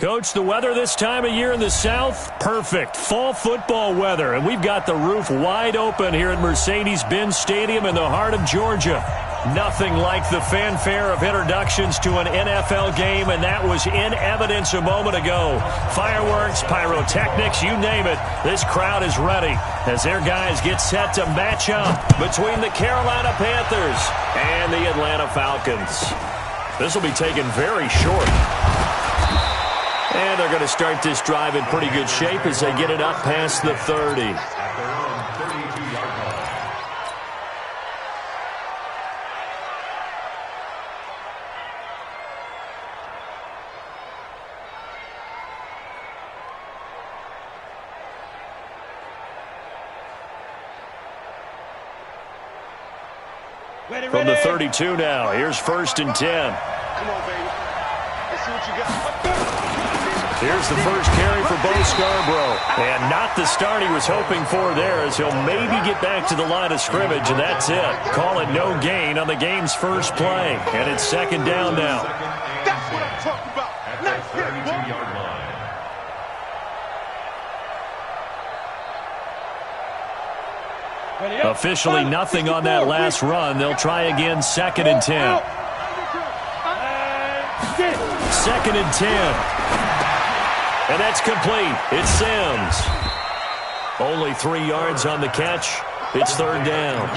Coach, the weather this time of year in the South, perfect. Fall football weather, and we've got the roof wide open here at Mercedes-Benz Stadium in the heart of Georgia. Nothing like the fanfare of introductions to an NFL game, and that was in evidence a moment ago. Fireworks, pyrotechnics, you name it. This crowd is ready as their guys get set to match up between the Carolina Panthers and the Atlanta Falcons. This will be taken very short. And they're going to start this drive in pretty good shape as they get it up past the 30. From the 32 now, here's 1st and 10. Come on, baby. Let's see what you got. Here's the first carry for Bo Scarborough. And not the start he was hoping for there, as he'll maybe get back to the line of scrimmage, and that's it. Call it no gain on the game's first play. And it's 2nd down now. That's what I'm talking about. Nice hit, 32-yard line. Officially nothing on that last run. They'll try again, 2nd and 10. 2nd and 10. And that's complete. It's Sims. Only 3 yards on the catch. It's 3rd down.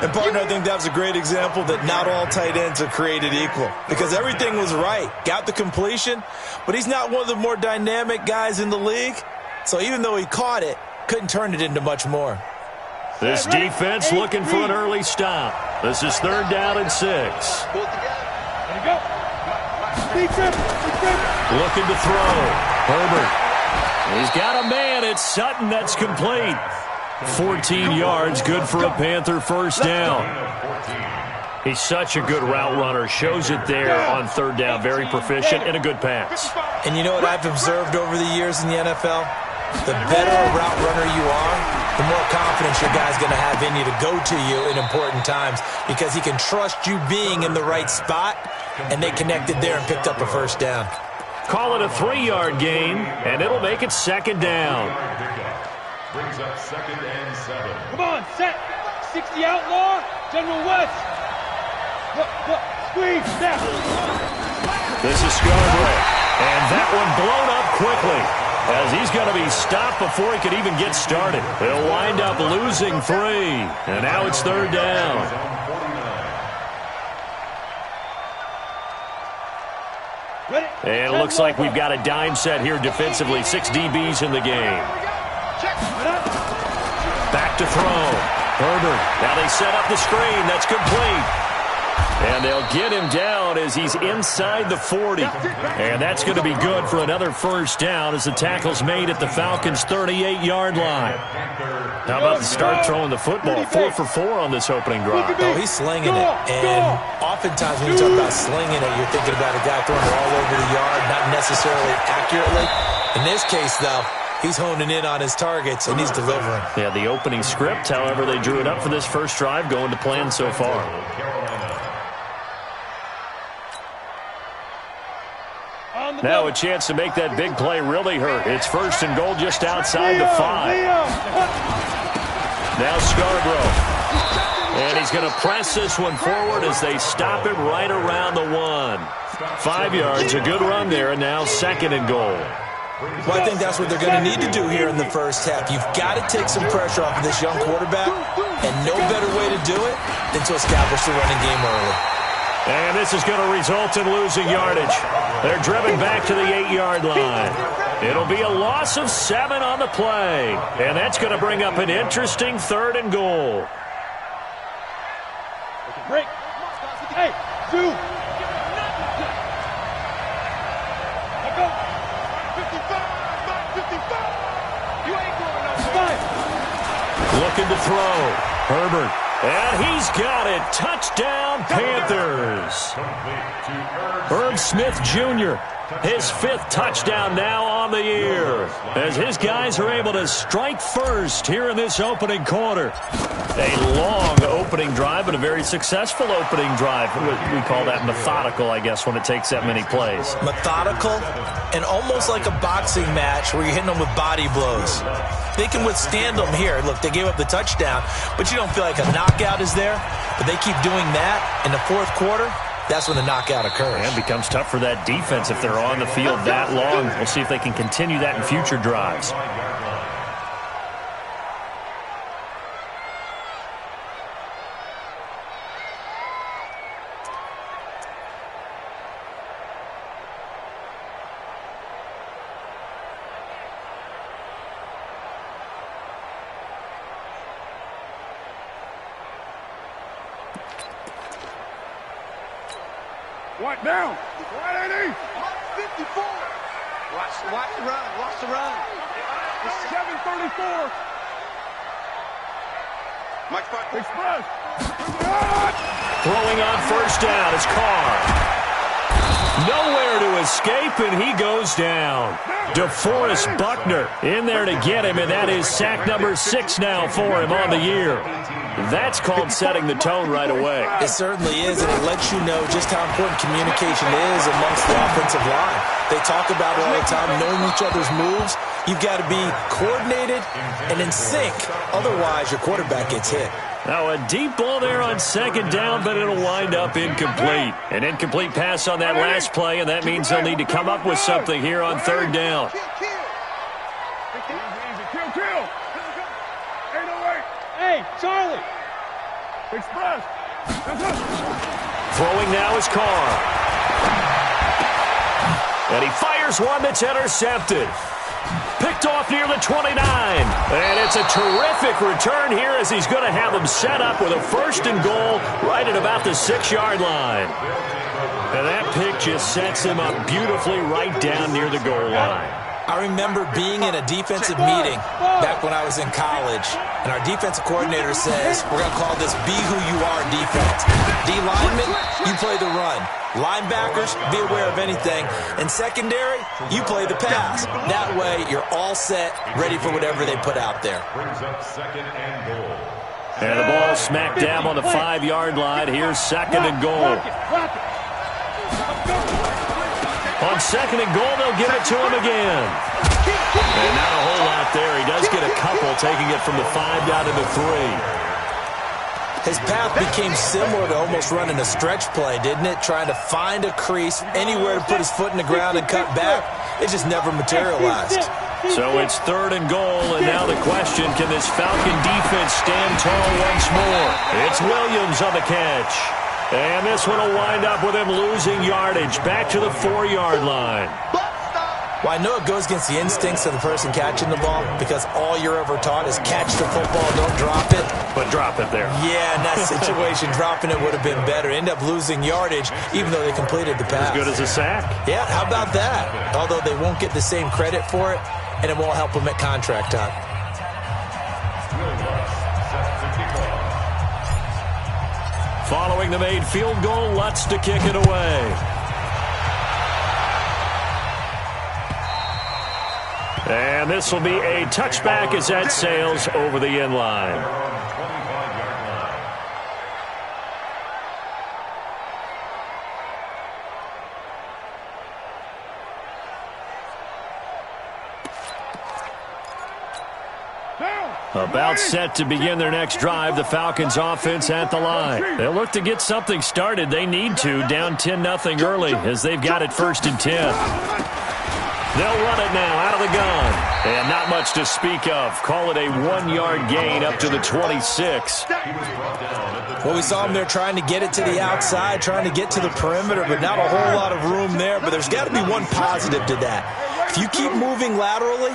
And, partner, I think that was a great example that not all tight ends are created equal. Because everything was right. Got the completion, but he's not one of the more dynamic guys in the league. So even though he caught it, couldn't turn it into much more. This defense looking for an early stop. This is 3rd down and 6. Pull it together. There you go. Looking to throw. Herbert. He's got a man. It's Sutton. That's complete. 14 yards. Good for a Panther first down. He's such a good route runner. Shows it there on 3rd down. Very proficient and a good pass. And you know what I've observed over the years in the NFL? The better a route runner you are, the more confidence your guy's going to have in you to go to you in important times, because he can trust you being in the right spot, and they connected there and picked up a first down. Call it a 3-yard gain, and it'll make it 2nd down. Brings up 2nd and 7. Come on, set. 60 outlaw, General West. Look, squeeze, step. This is Scarborough, and that one blown up quickly, as he's going to be stopped before he could even get started. He'll wind up losing 3, and now it's 3rd down. And it looks like we've got a dime set here defensively. 6 DBs in the game. Back to throw. Herbert. Now they set up the screen. That's complete. And they'll get him down as he's inside the 40. And that's going to be good for another first down as the tackle's made at the Falcons' 38-yard line. How about the start throwing the football? 4 for 4 on this opening drive. Oh, he's slinging it. And oftentimes when you talk about slinging it, you're thinking about a guy throwing it all over the yard, not necessarily accurately. In this case, though, he's honing in on his targets, and he's delivering. Yeah, the opening script, however, they drew it up for this first drive, going to plan so far. Now a chance to make that big play really hurt. It's 1st and goal just outside the 5. Now Scarborough. And he's going to press this one forward as they stop him right around the 1. 5 yards, a good run there, and now 2nd and goal. Well, I think that's what they're going to need to do here in the first half. You've got to take some pressure off of this young quarterback, and no better way to do it than to establish the running game early. And this is going to result in losing yardage. They're driven back to the 8-yard line. It'll be a loss of 7 on the play. And that's going to bring up an interesting 3rd and goal. Break. Hey, 2. Let go. 55. You ain't going nowhere. Looking to throw. Herbert. And he's got it. Touchdown, Panthers. Herb Smith Jr., his 5th touchdown now on the year, as his guys are able to strike first here in this opening quarter. A long opening drive, but a very successful opening drive. We call that methodical, I guess, when it takes that many plays. Methodical and almost like a boxing match where you're hitting them with body blows. They can withstand them here. Look, they gave up the touchdown, but you don't feel like a knockout is there. But they keep doing that in the 4th quarter. That's when the knockout occurs. And it becomes tough for that defense if they're on the field that long. We'll see if they can continue that in future drives. Right down. Right, 80. 54. Watch the run. Watch the run. 734. Mike Express. Throwing on first down is Carr. Nowhere to escape, and he goes down. DeForest Buckner in there to get him, and that is sack number 6 now for him on the year. That's called setting the tone right away. It certainly is, and it lets you know just how important communication is amongst the offensive line. They talk about it all the time, knowing each other's moves. You've got to be coordinated and in sync. Otherwise, your quarterback gets hit. Now, a deep ball there on second down, but it'll wind up incomplete. An incomplete pass on that last play, and that means they'll need to come up with something here on third down. Hey, Charlie. Express. Throwing now is Carr. And he fires one that's intercepted. Picked off near the 29. And it's a terrific return here as he's going to have them set up with a 1st and goal right at about the 6-yard line. And that pick just sets him up beautifully right down near the goal line. I remember being in a defensive meeting back when I was in college, and our defensive coordinator says, we're going to call this Be Who You Are defense. D-linemen, you play the run. Linebackers, be aware of anything. And secondary, you play the pass. That way, you're all set, ready for whatever they put out there. Brings up 2nd and goal. And the ball smack dab on the 5-yard line. Here's 2nd and goal. On 2nd and goal, they'll give it to him again. And not a whole lot there. He does get a couple, taking it from the 5 down to the 3. His path became similar to almost running a stretch play, didn't it? Trying to find a crease, anywhere to put his foot in the ground and cut back. It just never materialized. So it's 3rd and goal, and now the question, can this Falcon defense stand tall once more? It's Williams on the catch. And this one will wind up with him losing yardage back to the 4-yard line. Well, I know it goes against the instincts of the person catching the ball because all you're ever taught is catch the football, don't drop it. But drop it there. Yeah, in that situation, dropping it would have been better. End up losing yardage even though they completed the pass. As good as a sack. Yeah, how about that? Although they won't get the same credit for it, and it won't help them at contract time. Following the made field goal, Lutz to kick it away. And this will be a touchback as that sails over the end line. About set to begin their next drive, the Falcons offense at the line. They'll look to get something started. They need to, down 10-0 early as they've got it 1st and 10. They'll run it now out of the gun. And not much to speak of. Call it a 1-yard gain up to the 26. Well, we saw them there trying to get it to the outside, trying to get to the perimeter, but not a whole lot of room there. But there's got to be one positive to that. If you keep moving laterally,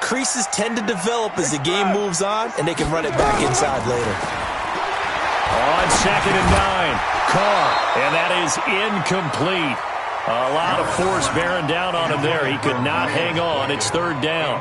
creases tend to develop as the game moves on, and they can run it back inside later. On 2nd and 9, Carr, and that is incomplete. A lot of force bearing down on him there. He could not hang on. It's third down.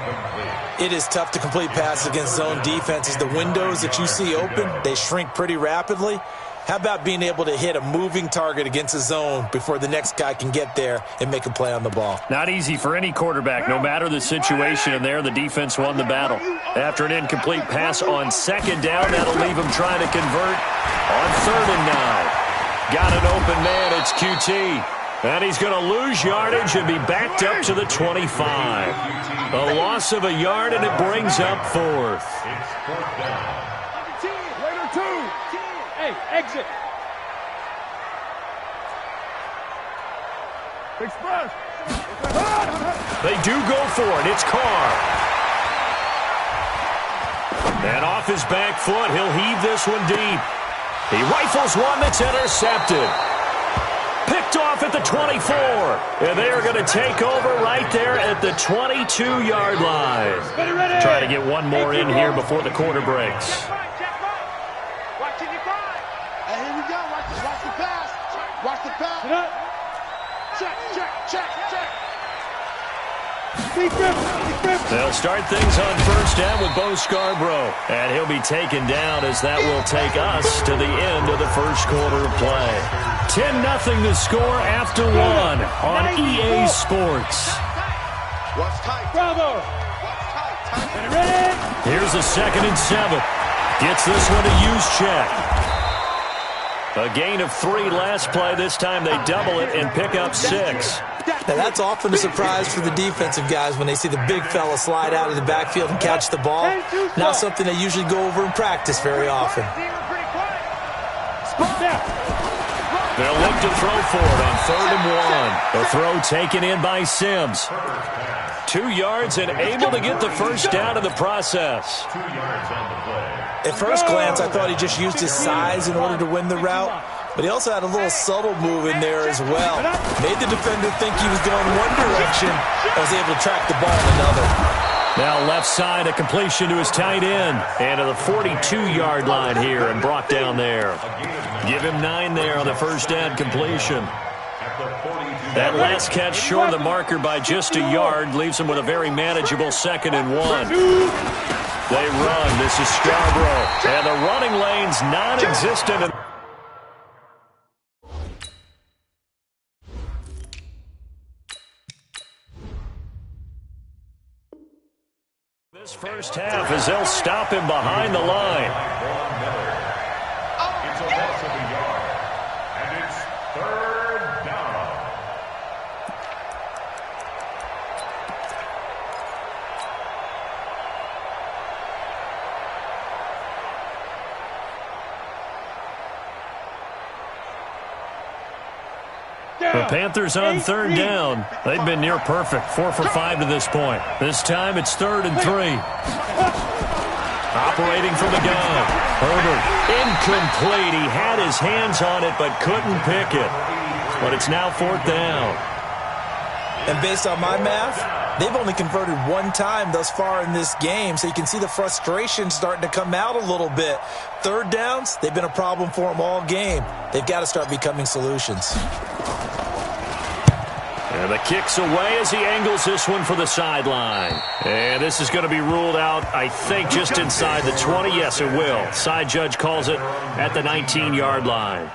It is tough to complete passes against zone defenses. The windows that you see open, they shrink pretty rapidly. How about being able to hit a moving target against a zone before the next guy can get there and make a play on the ball? Not easy for any quarterback, no matter the situation. And there, the defense won the battle. After an incomplete pass on second down, that'll leave him trying to convert on 3rd and 9. Got an open man. It's QT. And he's going to lose yardage and be backed up to the 25. A loss of a yard, and it brings up 4th. Hey, exit. Express. They do go for it. It's Carr. And off his back foot, he'll heave this one deep. He rifles one that's intercepted. Picked off at the 24. And they are going to take over right there at the 22-yard line. Try to get one more in here before the quarter breaks. Watch the pass. Check. They'll start things on first down with Bo Scarborough. And he'll be taken down as that will take us to the end of the first quarter of play. 10-0 the score after 1 on EA Sports. Watch tight. Bravo. Watch tight. Here's a 2nd and 7. Gets this one to use check. A gain of 3 last play. This time they double it and pick up 6. Now, that's often a surprise for the defensive guys when they see the big fella slide out of the backfield and catch the ball. Not something they usually go over in practice very often. They'll look to throw for it on 3rd and 1. A throw taken in by Sims. 2 yards and able to get the first down in the process. 2 yards on the play. At first glance, I thought he just used his size in order to win the route, but he also had a little subtle move in there as well. Made the defender think he was going one direction and was able to track the ball in another. Now left side, a completion to his tight end. And to the 42-yard line here and brought down there. Give him 9 there on the first down completion. That last catch short of the marker by just a yard leaves him with a very manageable 2nd and 1. They run. This is Scarborough. And the running lane's non-existent. This first half as they'll stop him behind the line. It's a loss of a yard. And it's 3rd down. The Panthers on 3rd down. They've been near perfect. 4 for 5 to this point. This time it's 3rd and 3. Operating from the gun. Herbert incomplete. He had his hands on it but couldn't pick it. But it's now 4th down. And based on my math, they've only converted 1 time thus far in this game, so you can see the frustration starting to come out a little bit. 3rd downs, they've been a problem for them all game. They've got to start becoming solutions. And the kick's away as he angles this one for the sideline. And this is going to be ruled out, I think, just inside the 20. Yes, it will. Side judge calls it at the 19-yard line.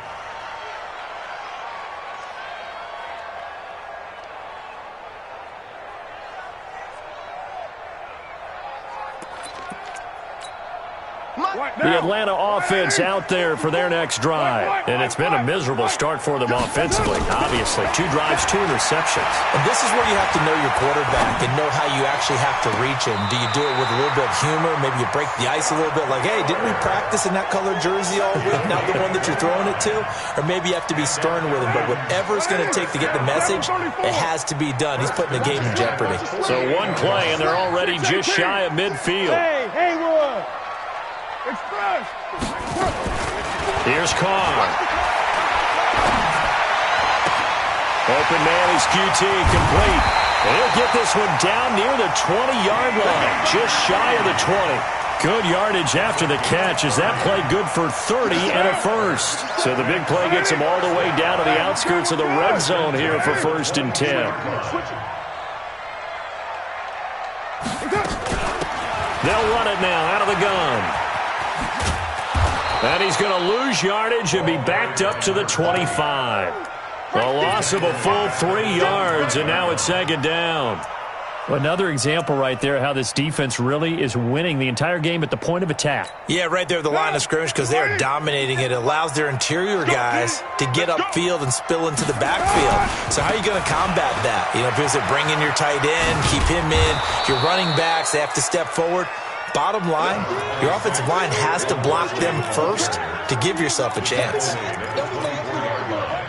The Atlanta offense out there for their next drive. And it's been a miserable start for them offensively. Obviously, 2 drives, 2 interceptions. And this is where you have to know your quarterback and know how you actually have to reach him. Do you do it with a little bit of humor? Maybe you break the ice a little bit like, hey, didn't we practice in that colored jersey all week, not the one that you're throwing it to? Or maybe you have to be stern with him. But whatever it's going to take to get the message, it has to be done. He's putting the game in jeopardy. So 1 play, and they're already just shy of midfield. Hey, Haywood. Express. Here's Carr. Open man is QT, complete. And he'll get this one down near the 20-yard line, just shy of the 20. Good yardage after the catch. Is that play good for 30 and a first? So the big play gets him all the way down to the outskirts of the red zone here for 1st and 10. They'll run it now out of the gun. And he's going to lose yardage and be backed up to the 25. A loss of a full 3 yards, and now it's 2nd down. Another example right there how this defense really is winning the entire game at the point of attack. Yeah, right there at the line of scrimmage because they are dominating it. It allows their interior guys to get upfield and spill into the backfield. So how are you going to combat that? You know, because they bring in your tight end, keep him in. Your running backs, they have to step forward. Bottom line, your offensive line has to block them first to give yourself a chance.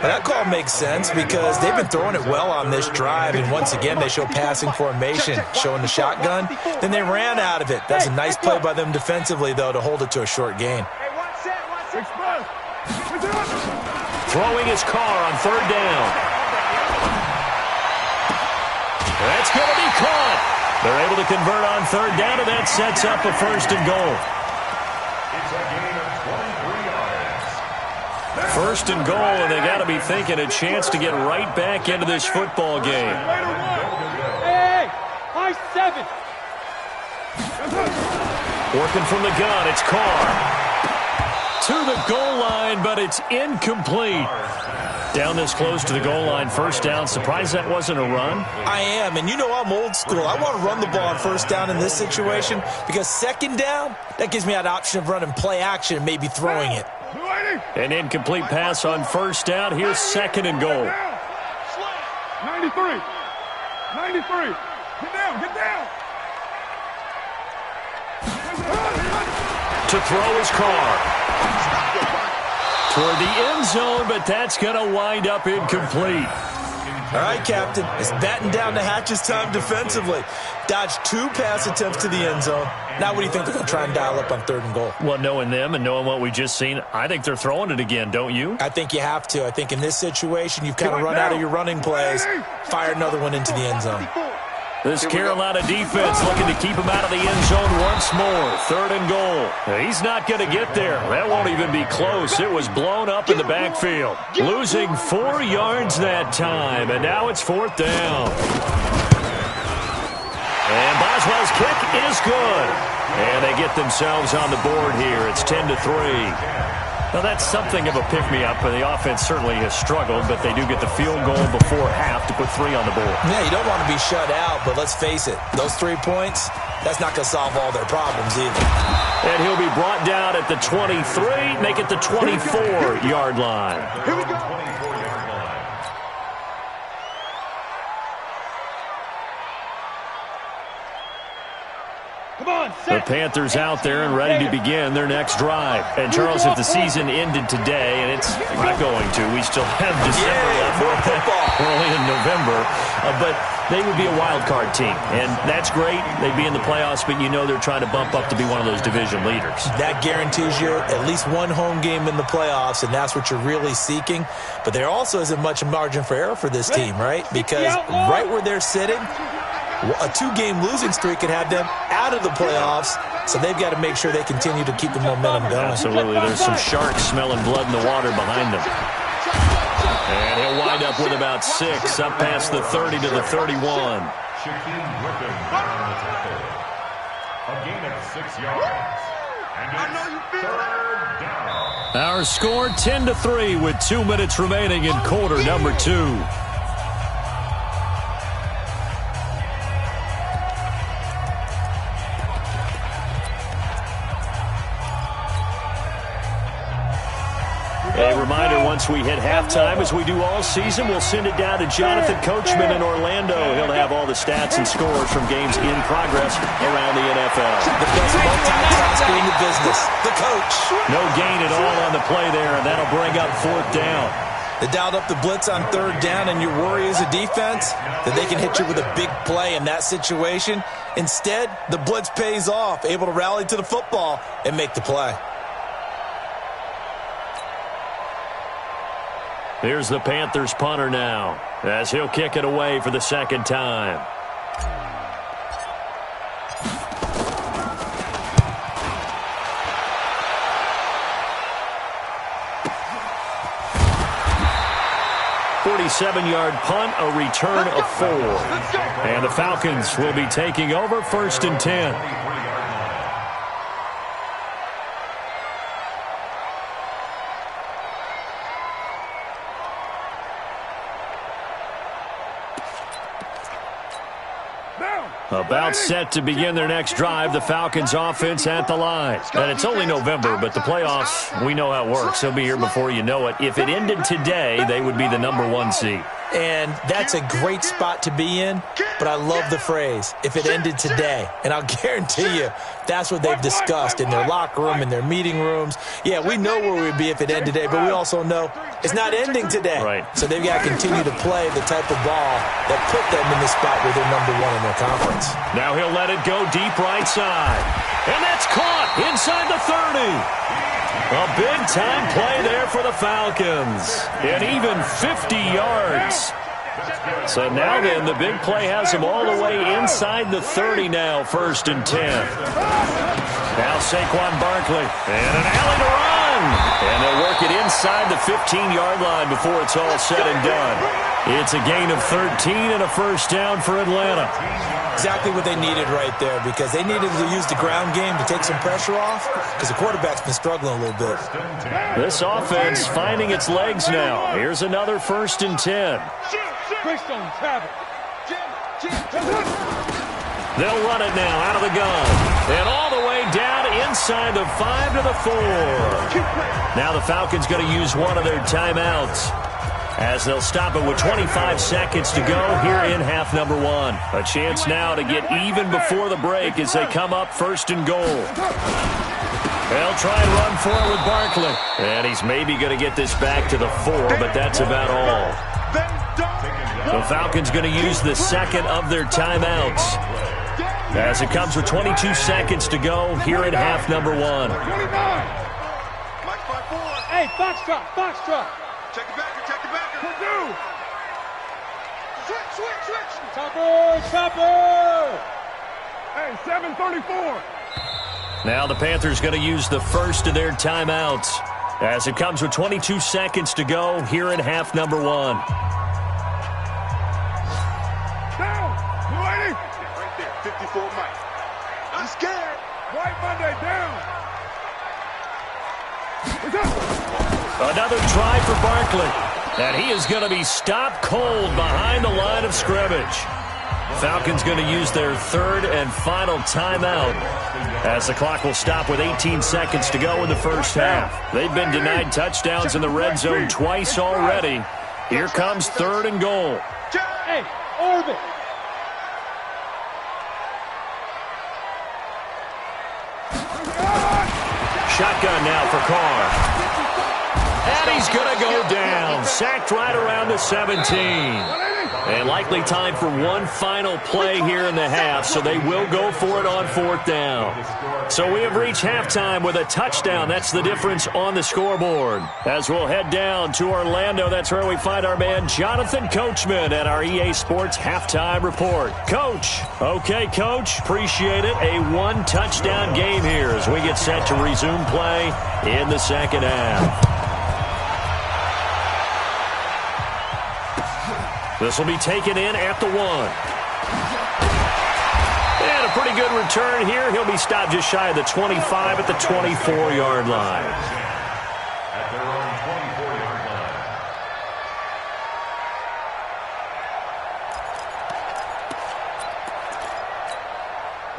But that call makes sense because they've been throwing it well on this drive, and once again they show passing formation, showing the shotgun. Then they ran out of it. That's a nice play by them defensively, though, to hold it to a short gain. Throwing his car on 3rd down. That's going to be caught. They're able to convert on 3rd down, and that sets up a 1st and goal. It's a gain of 23 yards. 1st and goal, and they got to be thinking a chance to get right back into this football game. Hey, high 7. Working from the gun, it's Carr. To the goal line, but it's incomplete. Down this close to the goal line, 1st down. Surprised that wasn't a run? I am, and you know I'm old school. I want to run the ball on 1st down in this situation because 2nd down, that gives me that option of running play action and maybe throwing it. An incomplete pass on 1st down. Here's 2nd and goal. 93. 93. Get down, get down. To throw his Carr. Toward the end zone, but that's going to wind up incomplete. All right, Captain. It's batten down the hatches time defensively. Dodged 2 pass attempts to the end zone. Now what do you think they're going to try and dial up on 3rd and goal? Well, knowing them and knowing what we just seen, I think they're throwing it again, don't you? I think you have to. I think in this situation, you've kind of run out of your running plays. Fire another one into the end zone. This Carolina defense looking to keep him out of the end zone once more. 3rd and goal. He's not going to get there. That won't even be close. It was blown up in the backfield. Losing 4 yards that time, and now it's 4th down. And Boswell's kick is good. And they get themselves on the board here. It's 10-3. Now, that's something of a pick-me-up, and the offense certainly has struggled, but they do get the field goal before half to put 3 on the board. Yeah, you don't want to be shut out, but let's face it, those 3 points, that's not going to solve all their problems either. And he'll be brought down at the 23, make it the 24-yard line. Here we go. The Panthers out there and ready to begin their next drive. And, Charles, if the season ended today, and it's not going to, we still have December left. We're only in November. But they would be a wild card team. And that's great. They'd be in the playoffs, but you know they're trying to bump up to be one of those division leaders. That guarantees you at least 1 home game in the playoffs, and that's what you're really seeking. But there also isn't much margin for error for this team, right? Because right where they're sitting, a 2-game losing streak could have them out of the playoffs, so they've got to make sure they continue to keep the momentum going. Absolutely. There's some sharks smelling blood in the water behind them. And he'll wind up with about 6, up past the 30 to the 31. Shaquem Griffin on the tackle. A gain of 6 yards. And it's 3rd down. Our score 10-3 with 2 minutes remaining in quarter number 2. A reminder, once we hit halftime, as we do all season, we'll send it down to Jonathan Coachman in Orlando. He'll have all the stats and scores from games in progress around the NFL. The best multitasker in the business, the coach. No gain at all on the play there, and that'll bring up 4th down. They dialed up the blitz on 3rd down, and your worry as a defense that they can hit you with a big play in that situation. Instead, the blitz pays off, able to rally to the football and make the play. Here's the Panthers punter now, as he'll kick it away for the 2nd time. 47-yard punt, a return of 4. And the Falcons will be taking over 1st and 10. About set to begin their next drive, the Falcons offense at the line. And it's only November, but the playoffs, we know how it works. They'll be here before you know it. If it ended today, they would be the #1 seed. And that's a great spot to be in, but I love the phrase, if it ended today. And I'll guarantee you, that's what they've discussed in their locker room, in their meeting rooms. Yeah, we know where we'd be if it ended today, but we also know it's not ending today. Right. So they've got to continue to play the type of ball that put them in the spot where they're #1 in their conference. Now he'll let it go deep right side. And that's caught inside the 30. A big-time play there for the Falcons. And even 50 yards. So now then, the big play has them all the way inside the 30 now, 1st and 10. Now Saquon Barkley. And an alley to run. And they'll work it inside the 15-yard line before it's all said and done. It's a gain of 13 and a 1st down for Atlanta. Exactly what they needed right there, because they needed to use the ground game to take some pressure off, because the quarterback's been struggling a little bit. This offense finding its legs now. Here's another 1st and 10. They'll run it now out of the gun. And all the way down inside the 5 to the 4. Now the Falcons going to use one of their timeouts, as they'll stop it with 25 seconds to go here in half #1. A chance now to get even before the break as they come up 1st and goal. They'll try and run for it with Barkley. And he's maybe going to get this back to the 4, but that's about all. The Falcons going to use the second of their timeouts, as it comes with 22 seconds to go here in half #1. Hey, foxtrot, foxtrot. Check the backer. Purdue. Switch. Chopper. Hey, 7:34. Now the Panthers going to use the first of their timeouts, as it comes with 22 seconds to go here in half #1. Down. 280. Right there. 54 Mike. I'm scared. White Monday down. Another try for Barkley. And he is going to be stopped cold behind the line of scrimmage. Falcons going to use their 3rd and final timeout, as the clock will stop with 18 seconds to go in the first half. They've been denied touchdowns in the red zone twice already. Here comes 3rd and goal. Hey, orbit. Shotgun now for Carr. And he's going to go down. Sacked right around the 17. And likely time for one final play here in the half, so they will go for it on 4th down. So we have reached halftime with a touchdown. That's the difference on the scoreboard. As we'll head down to Orlando, that's where we find our man Jonathan Coachman at our EA Sports Halftime Report. Coach. Okay, Coach. Appreciate it. A 1-touchdown game here as we get set to resume play in the second half. This will be taken in at the 1. And a pretty good return here. He'll be stopped just shy of the 25 at the 24-yard line. At their own 24-yard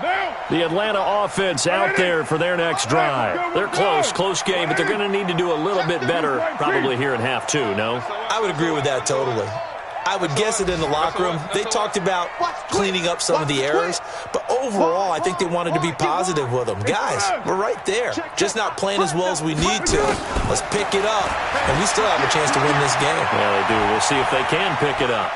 line. The Atlanta offense out there for their next drive. They're close game, but they're going to need to do a little bit better probably here in half 2, no? I would agree with that totally. I would guess it in the locker room. They talked about cleaning up some of the errors, but overall, I think they wanted to be positive with them. Guys, we're right there. Just not playing as well as we need to. Let's pick it up, and we still have a chance to win this game. Yeah, they do. We'll see if they can pick it up.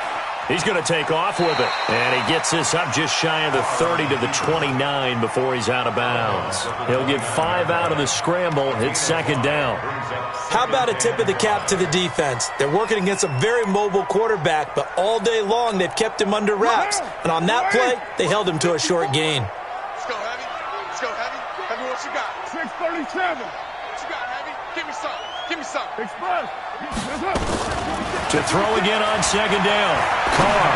He's going to take off with it. And he gets this up just shy of the 30 to the 29 before he's out of bounds. He'll get 5 out of the scramble. It's 2nd down. How about a tip of the cap to the defense? They're working against a very mobile quarterback, but all day long they've kept him under wraps. And on that play, they held him to a short gain. Let's go, Heavy. Let's go, Heavy. Heavy, what you got? 637. What you got, Heavy? Give me some. Express. To throw again on second down. Carr.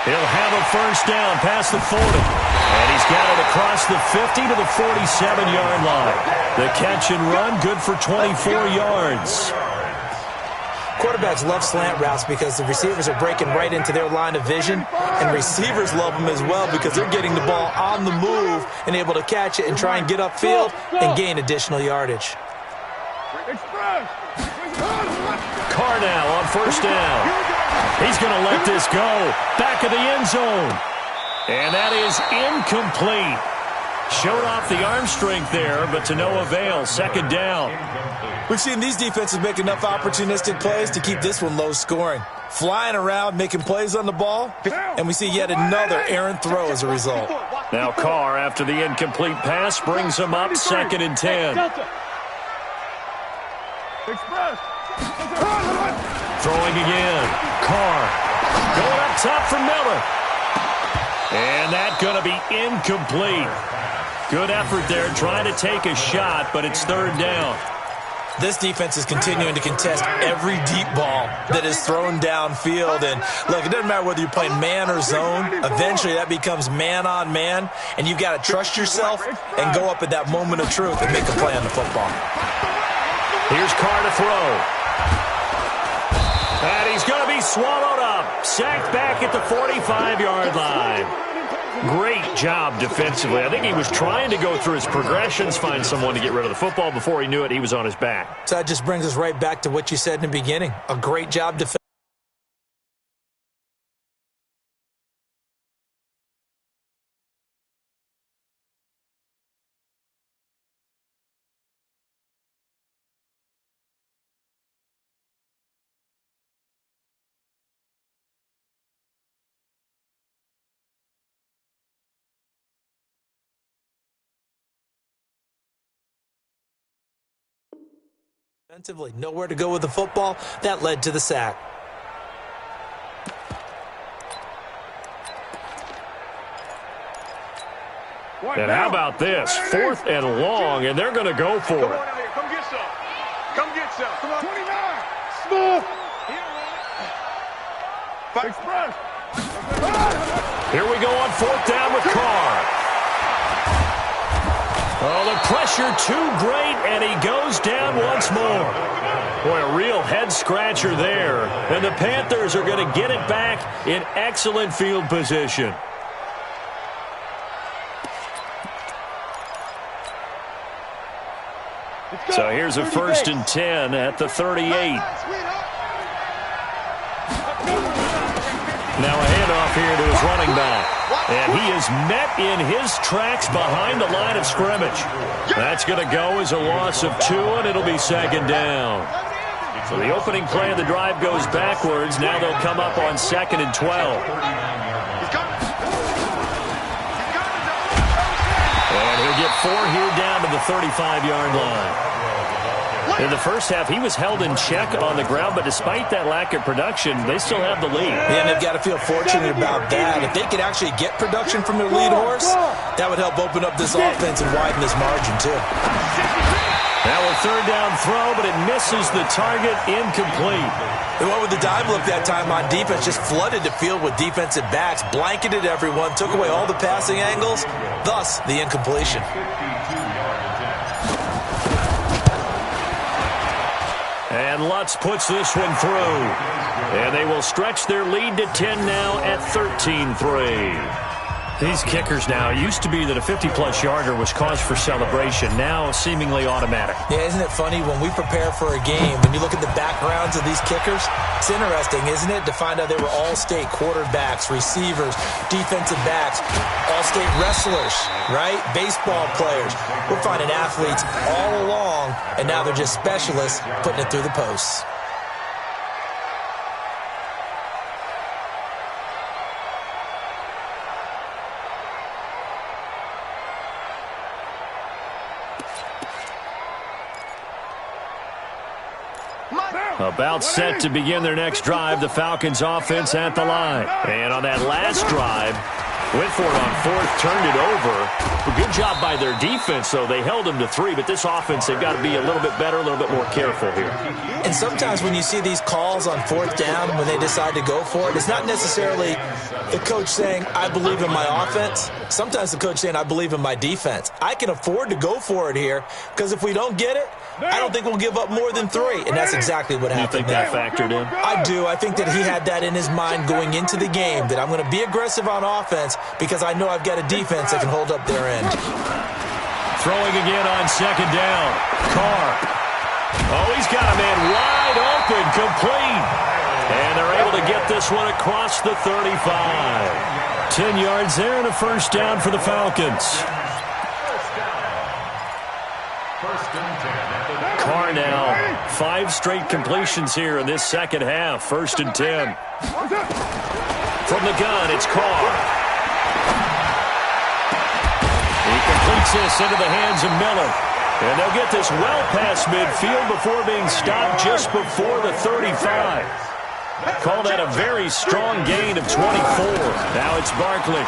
He'll have a first down past the 40. And he's got it across the 50 to the 47-yard line. The catch and run, good for 24 yards. Quarterbacks love slant routes because the receivers are breaking right into their line of vision, and receivers love them as well because they're getting the ball on the move and able to catch it and try and get upfield and gain additional yardage. Carr now on first down. He's going to let this go. Back of the end zone. And that is incomplete. Showed off the arm strength there, but to no avail. Second down. We've seen these defenses make enough opportunistic plays to keep this one low scoring. Flying around, making plays on the ball, and we see yet another errant throw as a result. Now Carr, after the incomplete pass, brings him up 2nd and 10. Throwing again. Carr going up top for Miller. And that's going to be incomplete. Good effort there trying to take a shot, but it's 3rd down. This defense is continuing to contest every deep ball that is thrown downfield. And look, it doesn't matter whether you're playing man or zone. Eventually that becomes man on man, and you've got to trust yourself and go up at that moment of truth and make a play on the football. Here's Carr to throw. And he's going to be swallowed up. Sacked back at the 45-yard line. Great job defensively. I think he was trying to go through his progressions, find someone to get rid of the football. Before he knew it, he was on his back. So that just brings us right back to what you said in the beginning. A great job defensively. Nowhere to go with the football. That led to the sack. And how about this? 4th and long, and they're going to go for it. Come get some. Come get some. Come on. 29. Smooth. Express. Here we go on 4th down with Carr. Oh, the pressure too great, and he goes down once more. Boy, a real head-scratcher there. And the Panthers are going to get it back in excellent field position. So here's a 1st and 10 at the 38. Now a handoff here to his running back. And he is met in his tracks behind the line of scrimmage. That's going to go as a loss of 2, and it'll be 2nd down. So the opening play of the drive goes backwards. Now they'll come up on 2nd and 12. And he'll get 4 here down to the 35-yard line. In the first half, he was held in check on the ground, but despite that lack of production, they still have the lead. Yeah, and they've got to feel fortunate about that. If they could actually get production from their lead horse, that would help open up this offense and widen this margin, too. Now a 3rd down throw, but it misses the target, incomplete. They went with the dime look that time on defense, just flooded the field with defensive backs, blanketed everyone, took away all the passing angles, thus the incompletion. And Lutz puts this one through. And they will stretch their lead to 10 now at 13-3. These kickers now, it used to be that a 50-plus yarder was cause for celebration. Now seemingly automatic. Yeah, isn't it funny when we prepare for a game, when you look at the backgrounds of these kickers, it's interesting, isn't it, to find out they were all-state quarterbacks, receivers, defensive backs, all-state wrestlers, right? Baseball players. We're finding athletes all along, and now they're just specialists putting it through the posts. About set to begin their next drive, the Falcons offense at the line. And on that last drive, Went for it on fourth, turned it over. A good job by their defense, though. They held them to 3, but this offense, they've got to be a little bit better, a little bit more careful here. And sometimes when you see these calls on fourth down, when they decide to go for it, it's not necessarily the coach saying, I believe in my offense. Sometimes the coach saying, I believe in my defense. I can afford to go for it here because if we don't get it, I don't think we'll give up more than 3, and that's exactly what happened. You think that factored in? I do. I think that he had that in his mind going into the game, that I'm going to be aggressive on offense because I know I've got a defense that can hold up their end. Throwing again on second down. Carr. Oh, he's got a man wide open, complete. And they're able to get this one across the 35. 10 yards there and a first down for the Falcons. Carr now, 5 straight completions here in this second half. First and 10. From the gun, it's Carr. He completes this into the hands of Miller. And they'll get this well past midfield before being stopped just before the 35. Call that a very strong gain of 24. Now it's Barkley.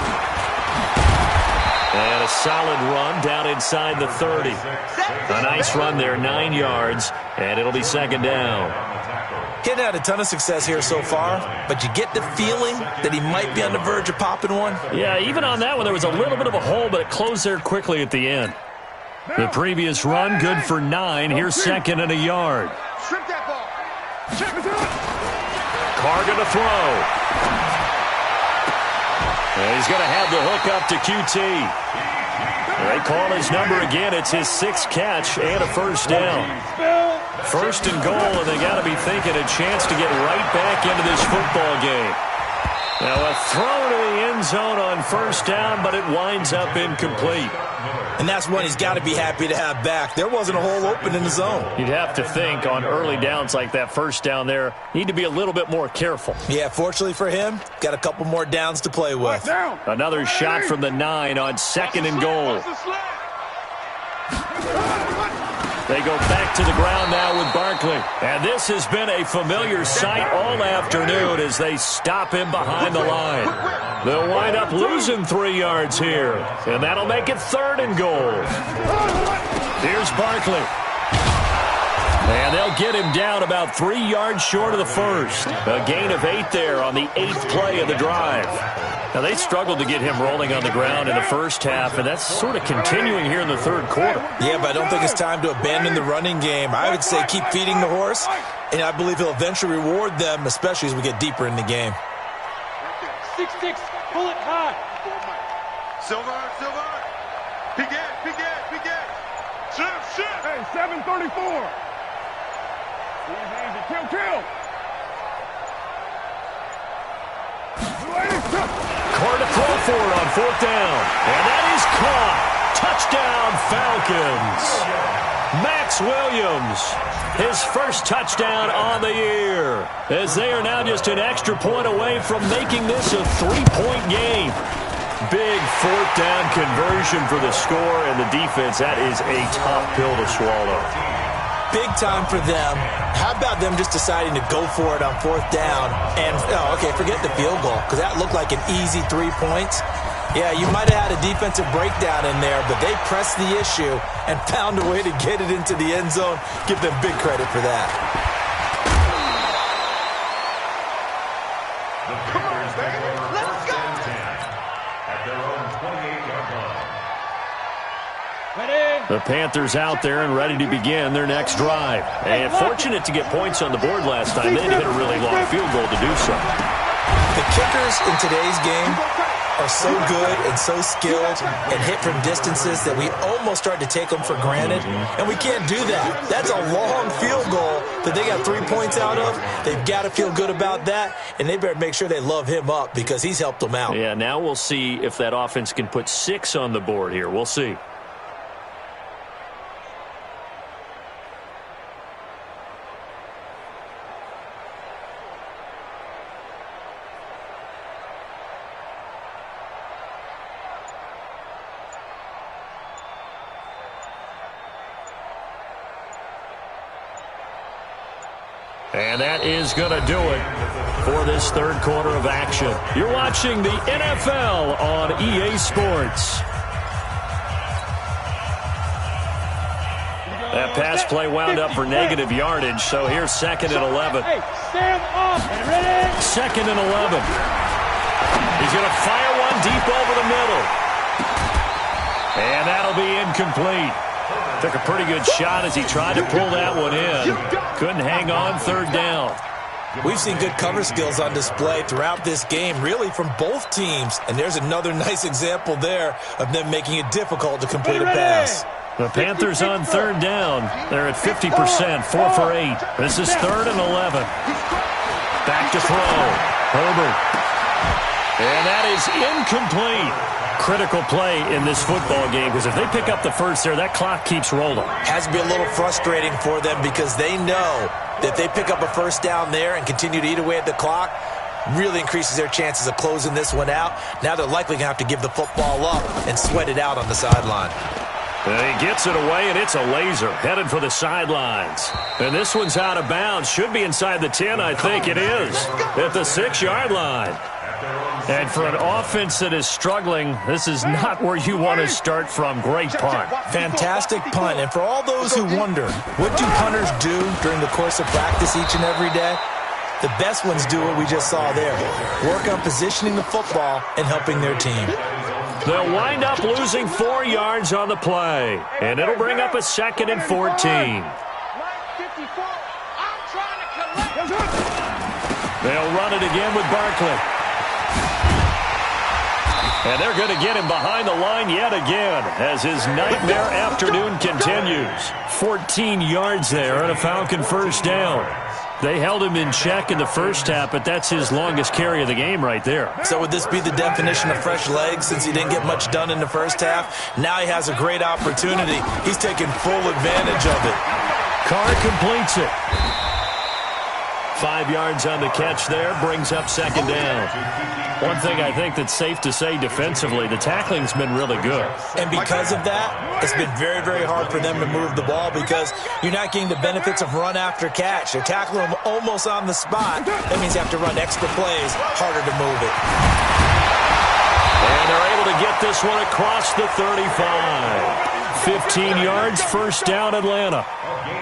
And a solid run down inside the 30. A nice run there, 9 yards, and it'll be second down. He hadn't had a ton of success here so far, but you get the feeling that he might be on the verge of popping one. Yeah, even on that one, there was a little bit of a hole, but it closed there quickly at the end. The previous run, good for 9. Here's second and a yard. Carr going to throw. And he's going to have the hook up to QT. They call his number again. It's his 6th catch and a first down. First and goal, and they got to be thinking a chance to get right back into this football game. Now a throw to the end zone on first down, but it winds up incomplete. And that's one he's got to be happy to have back. There wasn't a hole open in the zone. You'd have to think on early downs like that first down there, need to be a little bit more careful. Yeah, fortunately for him, got a couple more downs to play with. Another shot from the 9 on second and goal. They go back to the ground now with Barkley. And this has been a familiar sight all afternoon as they stop him behind the line. They'll wind up losing 3 yards here. And that'll make it third and goal. Here's Barkley. And they'll get him down about 3 yards short of the first. A gain of 8 there on the 8th play of the drive. Now, they struggled to get him rolling on the ground in the first half, and that's sort of continuing here in the third quarter. Yeah, but I don't think it's time to abandon the running game. I would say keep feeding the horse, and I believe he'll eventually reward them, especially as we get deeper in the game. 6-6, pull it high. Silver. Piquet. Shift. Hey, 734. Kill. Carr to throw for it on fourth down. And that is caught. Touchdown, Falcons. Max Williams, his first touchdown on the year, as they are now just an extra point away from making this a 3-point game. Big fourth down conversion for the score, and the defense, that is a tough pill to swallow. Big time for them. How about them just deciding to go for it on fourth down? And, forget the field goal, because that looked like an easy 3 points. Yeah, you might have had a defensive breakdown in there, but they pressed the issue and found a way to get it into the end zone. Give them big credit for that. Come on, baby. Let's go. At their own 28-yard line. The Panthers out there and ready to begin their next drive. And fortunate to get points on the board last time. They hit a really long field goal to do so. The kickers in today's game are so good and so skilled and hit from distances that we almost start to take them for granted. And we can't do that. That's a long field goal that they got 3 points out of. They've got to feel good about that, and they better make sure they love him up because he's helped them out. Yeah, now we'll see if that offense can put 6 on the board here. We'll see. And that is going to do it for this third quarter of action. You're watching the NFL on EA Sports. That pass play wound up for negative yardage, so here's 2nd and 11. Hey, stand up. Ready? 2nd and 11. He's going to fire one deep over the middle. And that'll be incomplete. Took a pretty good shot as he tried to pull that one in. Couldn't hang on 3rd down. We've seen good cover skills on display throughout this game, really from both teams. And there's another nice example there of them making it difficult to complete a pass. The Panthers on 3rd down. They're at 50%, 4 for 8. This is 3rd and 11. Back to throw. Herbert. And that is incomplete. Critical play in this football game because if they pick up the first there, that clock keeps rolling. Has to be a little frustrating for them because they know that if they pick up a first down there and continue to eat away at the clock, really increases their chances of closing this one out. Now they're likely going to have to give the football up and sweat it out on the sideline. And he gets it away, and it's a laser headed for the sidelines. And this one's out of bounds. Should be inside the 10, I think it is, at the 6-yard line. And for an offense that is struggling, this is not where you want to start from. Great punt. Fantastic punt. And for all those who wonder, what do punters do during the course of practice each and every day? The best ones do what we just saw there. Work on positioning the football and helping their team. They'll wind up losing 4 yards on the play. And it'll bring up a 2nd and 14. They'll run it again with Barkley. And they're going to get him behind the line yet again as his nightmare afternoon continues. 14 yards there and a Falcon first down. They held him in check in the first half, but that's his longest carry of the game right there. So would this be the definition of fresh legs since he didn't get much done in the first half? Now he has a great opportunity. He's taking full advantage of it. Carr completes it. 5 yards on the catch there, brings up 2nd down. One thing I think that's safe to say defensively, the tackling's been really good. And because of that, it's been very, very hard for them to move the ball because you're not getting the benefits of run after catch. You're tackling them almost on the spot. That means you have to run extra plays, harder to move it. And they're able to get this one across the 35. 15 yards, first down, Atlanta.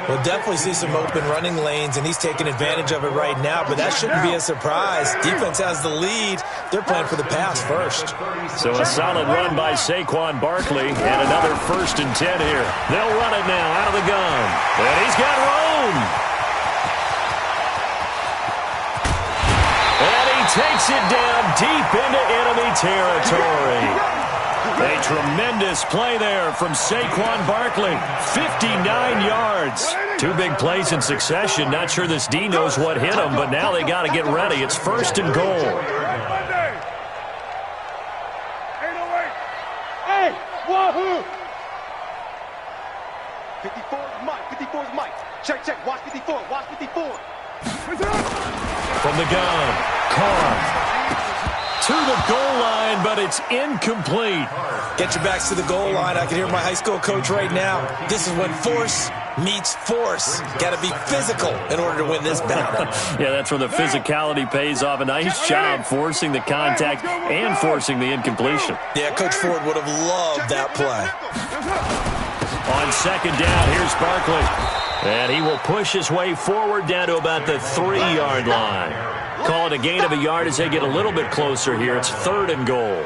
We'll definitely see some open running lanes, and he's taking advantage of it right now, but that shouldn't be a surprise. Defense has the lead. They're playing for the pass first. So a solid run by Saquon Barkley, and another 1st and 10 here. They'll run it now out of the gun. And he's got room. And he takes it down deep into enemy territory. A tremendous play there from Saquon Barkley. 59 yards. 2 big plays in succession. Not sure this D knows what hit him, but now they got to get ready. It's 1st and goal. Hey, wahoo! 54 is Mike. 54 is Mike. Check. Watch 54. Watch 54. From the gun, Carr. To the goal line, but it's incomplete. Get your backs to the goal line. I can hear my high school coach right now. This is when force meets force. Got to be physical in order to win this battle. Yeah, that's where the physicality pays off. A nice job forcing the contact and forcing the incompletion. Yeah, Coach Ford would have loved that play. On 2nd down, here's Barkley. And he will push his way forward down to about the 3-yard line. Call it a gain of a yard as they get a little bit closer here. It's 3rd and goal.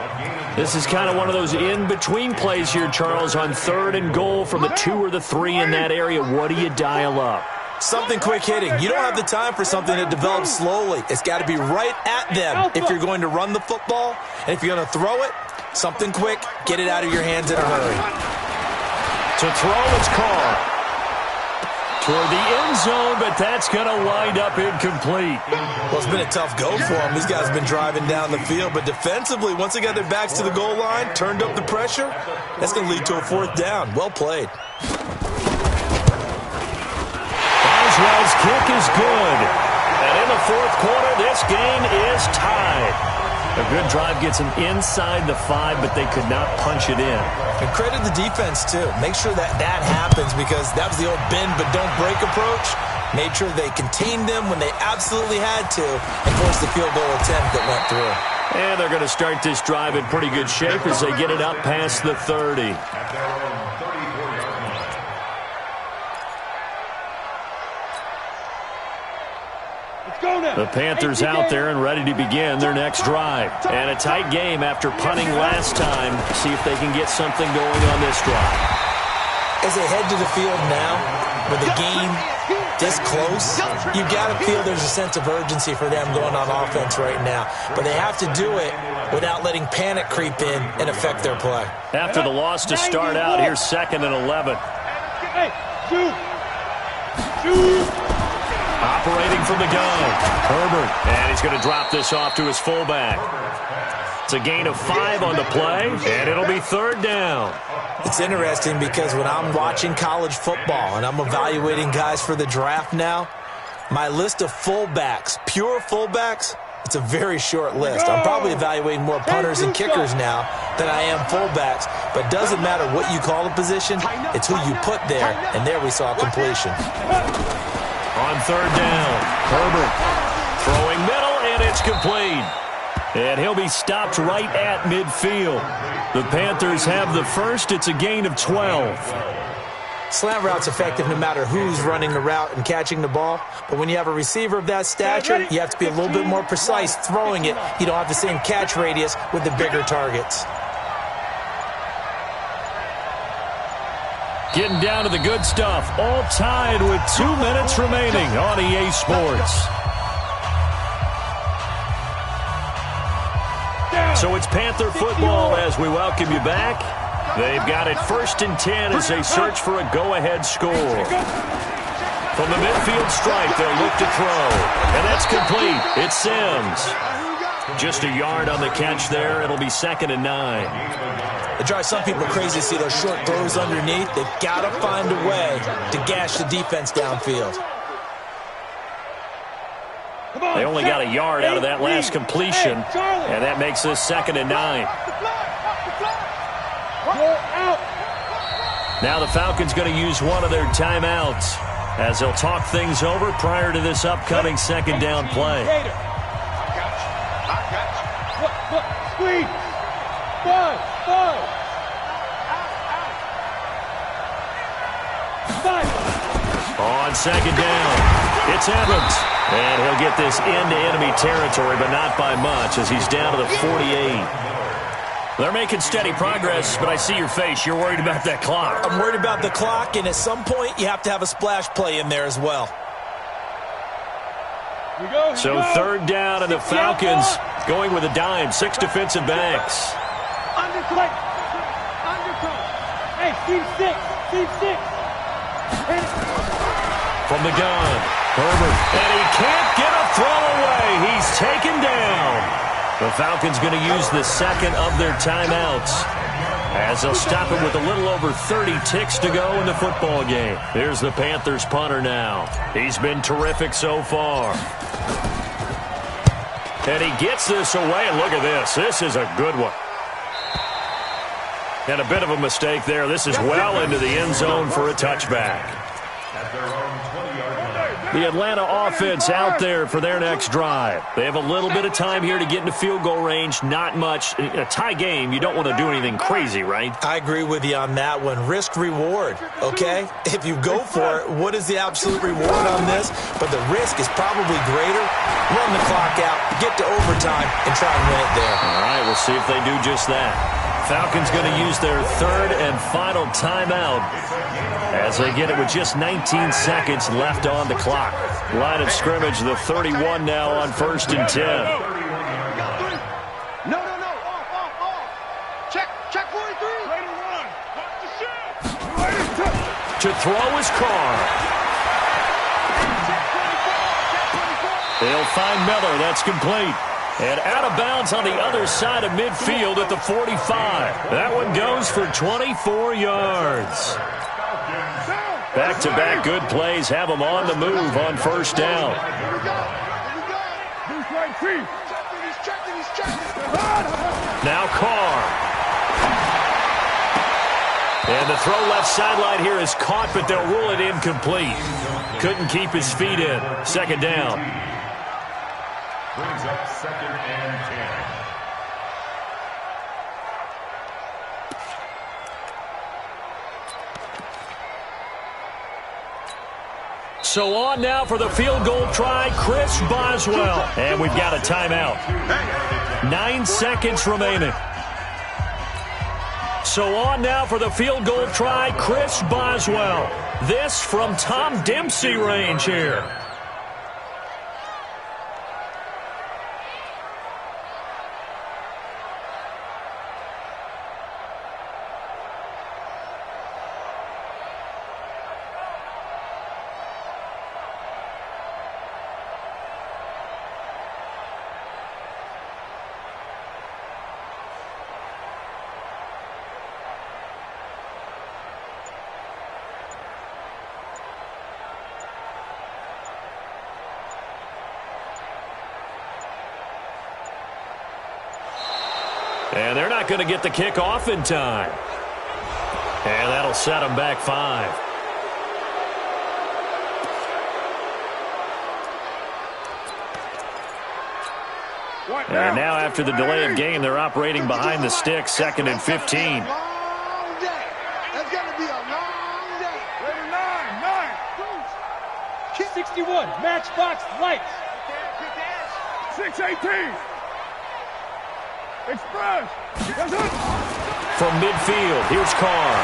This is kind of one of those in-between plays here, Charles, on 3rd and goal from the 2 or the 3 in that area. What do you dial up? Something quick hitting. You don't have the time for something that develops slowly. It's got to be right at them if you're going to run the football. And if you're going to throw it, something quick, get it out of your hands in a hurry. To throw, it's Carr. Toward the end zone, but that's going to wind up incomplete. Well, it's been a tough go for them. These guys have been driving down the field, but defensively, once they got their backs to the goal line, turned up the pressure, that's going to lead to a 4th down. Well played. Boswell's kick is good. And in the 4th quarter, this game is tied. A good drive gets them inside the 5, but they could not punch it in. And credit the defense, too. Make sure that happens because that was the old bend but don't break approach. Made sure they contained them when they absolutely had to and forced the field goal attempt that went through. And they're going to start this drive in pretty good shape as they get it up past the 30. The Panthers out there and ready to begin their next drive. And a tight game after punting last time. See if they can get something going on this drive. As they head to the field now, with the game this close, you've got to feel there's a sense of urgency for them going on offense right now. But they have to do it without letting panic creep in and affect their play. After the loss to start out, here's 2nd and 11. Hey, shoot. Operating from the gun, Herbert. And he's going to drop this off to his fullback. It's a gain of 5 on the play, and it'll be 3rd down. It's interesting because when I'm watching college football and I'm evaluating guys for the draft now, my list of fullbacks, pure fullbacks, it's a very short list. I'm probably evaluating more punters and kickers now than I am fullbacks. But it doesn't matter what you call the position, it's who you put there, and there we saw completion. On 3rd down, Herbert throwing middle, and it's complete. And he'll be stopped right at midfield. The Panthers have the first. It's a gain of 12. Slant route's effective no matter who's running the route and catching the ball. But when you have a receiver of that stature, you have to be a little bit more precise throwing it. You don't have the same catch radius with the bigger targets. Getting down to the good stuff. All tied with 2 minutes remaining on EA Sports. So it's Panther football as we welcome you back. They've got it 1st and 10 as they search for a go-ahead score. From the midfield stripe, they'll look to throw. And that's complete. It's Sims. Just a yard on the catch there. It'll be 2nd and 9. It drives some people crazy to see those short throws underneath. They've got to find a way to gash the defense downfield. They only got a yard out of that last completion, and that makes this 2nd and 9. Now the Falcons going to use one of their timeouts as they'll talk things over prior to this upcoming 2nd down play. Squeeze. 5. On 2nd down, it's Evans. And he'll get this into enemy territory, but not by much as he's down to the 48. They're making steady progress, but I see your face. You're worried about that clock. I'm worried about the clock, and at some point, you have to have a splash play in there as well. So 3rd down, and the Falcons going with a dime. 6 defensive backs. Undercut. Hey, team 6. From the gun, Herbert. And he can't get a throw away. He's taken down. The Falcons going to use the 2nd of their timeouts as they'll stop it with a little over 30 ticks to go in the football game. Here's the Panthers punter now. He's been terrific so far. And he gets this away, and look at this. This is a good one. And a bit of a mistake there. This is well into the end zone for a touchback. The Atlanta offense out there for their next drive. They have a little bit of time here to get into field goal range. Not much. In a tie game, you don't want to do anything crazy, right? I agree with you on that one. Risk-reward, okay? If you go for it, what is the absolute reward on this? But the risk is probably greater. Run the clock out, get to overtime, and try and win it there. All right, we'll see if they do just that. Falcons going to use their 3rd and final timeout as they get it with just 19 seconds left on the clock. Line of scrimmage, the 31 now on 1st and 10. No. Off. Check 43. Ready to run. To throw his car. They'll find Miller. That's complete. And out of bounds on the other side of midfield at the 45. That one goes for 24 yards. Back-to-back good plays have them on the move on 1st down. Now Carr. And the throw left sideline here is caught, but they'll rule it incomplete. Couldn't keep his feet in. Second down. Brings up 2nd and 10. So on now for the field goal try, Chris Boswell. And we've got a timeout. 9 seconds remaining. So on now for the field goal try, Chris Boswell. This from Tom Dempsey range here. And they're not going to get the kick off in time. And that'll set them back 5. And now after the delay of game, they're operating behind the stick, 2nd and 15. That's going to be a long day. 61, matchbox lights. 618. Express. Yes, sir. From midfield, here's Carr.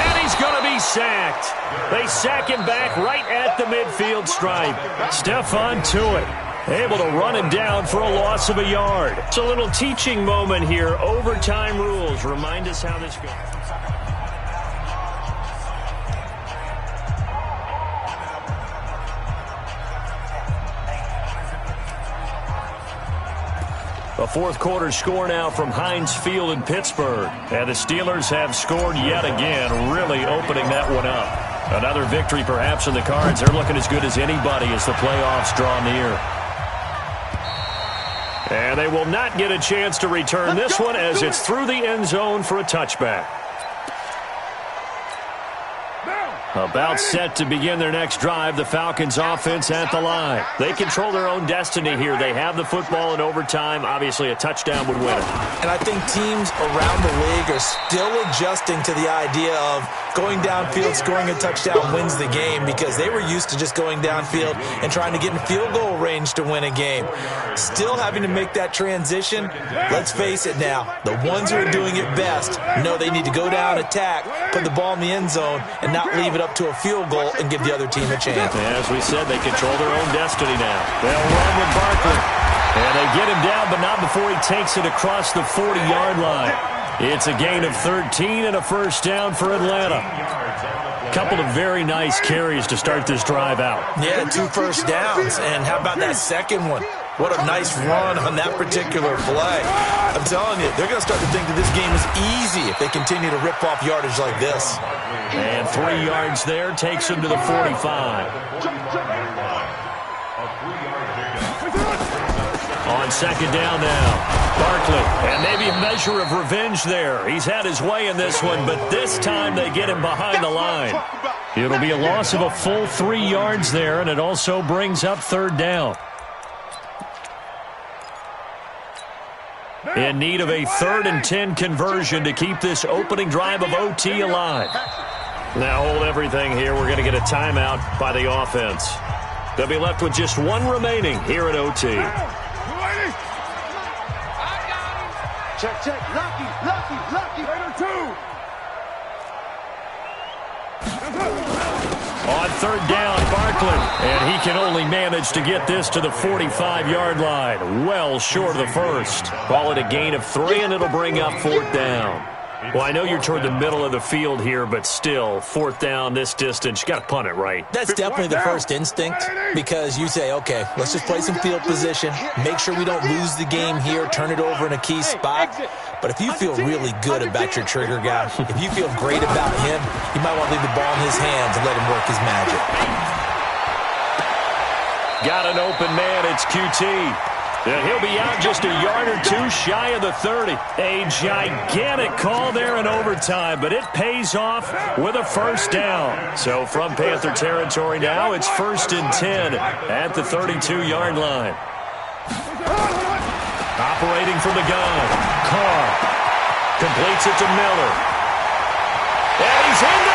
And he's going to be sacked. They sack him back right at the midfield stripe. Stephon Tuitt able to run him down for a loss of a yard. It's a little teaching moment here. Overtime rules. Remind us how this goes. A fourth quarter score now from Heinz Field in Pittsburgh. And the Steelers have scored yet again, really opening that one up. Another victory perhaps in the cards. They're looking as good as anybody as the playoffs draw near. And they will not get a chance to return this one as it's through the end zone for a touchback. About set to begin their next drive, the Falcons offense at the line. They control their own destiny here. They have the football in overtime. Obviously, a touchdown would win it. And I think teams around the league are still adjusting to the idea of going downfield, scoring a touchdown wins the game, because they were used to just going downfield and trying to get in field goal range to win a game. Still having to make that transition. Let's face it now, the ones who are doing it best know they need to go down, attack, put the ball in the end zone, and not leave it up to a field goal and give the other team a chance. As we said, they control their own destiny now. They'll run with Barkley. And they get him down, but not before he takes it across the 40-yard line. It's a gain of 13 and a first down for Atlanta. Couple of very nice carries to start this drive out. Yeah, 2 first downs. And how about that second one? What a nice run on that particular play. I'm telling you, they're going to start to think that this game is easy if they continue to rip off yardage like this. And 3 yards there takes him to the 45. On second down now, Barkley, and maybe a measure of revenge there. He's had his way in this one, but this time they get him behind the line. It'll be a loss of a full 3 yards there, and it also brings up third down. In need of a 3rd and 10 conversion to keep this opening drive of OT alive. Now hold everything here. We're going to get a timeout by the offense. They'll be left with just 1 remaining here at OT. Check, check. Lucky. Later 2. On third down, Barkley. And he can only manage to get this to the 45-yard line. Well short of the first. Call it a gain of 3, and it'll bring up 4th down. Well, I know you're toward the middle of the field here, but still, 4th down, this distance, you got to punt it right. That's definitely the first instinct, because you say, okay, let's just play some field position, make sure we don't lose the game here, turn it over in a key spot. But if you feel really good about your trigger guy, if you feel great about him, you might want to leave the ball in his hands and let him work his magic. Got an open man, it's QT. And he'll be out just a yard or two shy of the 30. A gigantic call there in overtime, but it pays off with a first down. So from Panther territory now, it's 1st and 10 at the 32-yard line. Operating from the gun, Carr completes it to Miller. And he's in there.